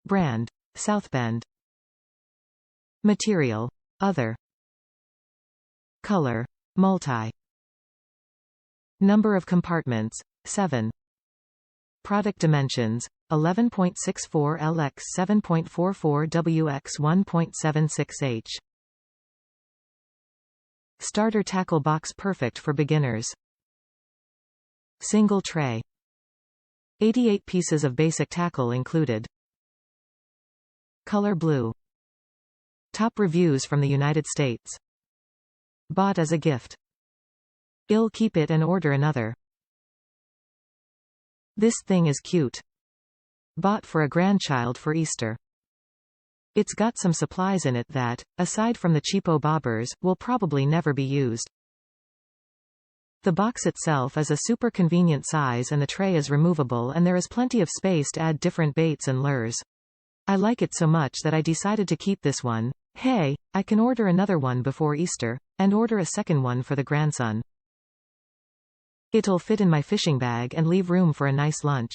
Brand: SouthBend. Material: Other. Color: Multi. Number of compartments: 7. Product dimensions: 11.64 L x 7.44 W x 1.76 H. Starter tackle box perfect for beginners. Single tray. 88 pieces of basic tackle included. Color blue. Top reviews from the United States. Bought as a gift. I'll keep it and order another. This thing is cute. Bought for a grandchild for Easter. It's got some supplies in it that, aside from the cheapo bobbers, will probably never be used. The box itself is a super convenient size and the tray is removable and there is plenty of space to add different baits and lures. I like it so much that I decided to keep this one. Hey, I can order another one before Easter, and order a second one for the grandson. It'll fit in my fishing bag and leave room for a nice lunch.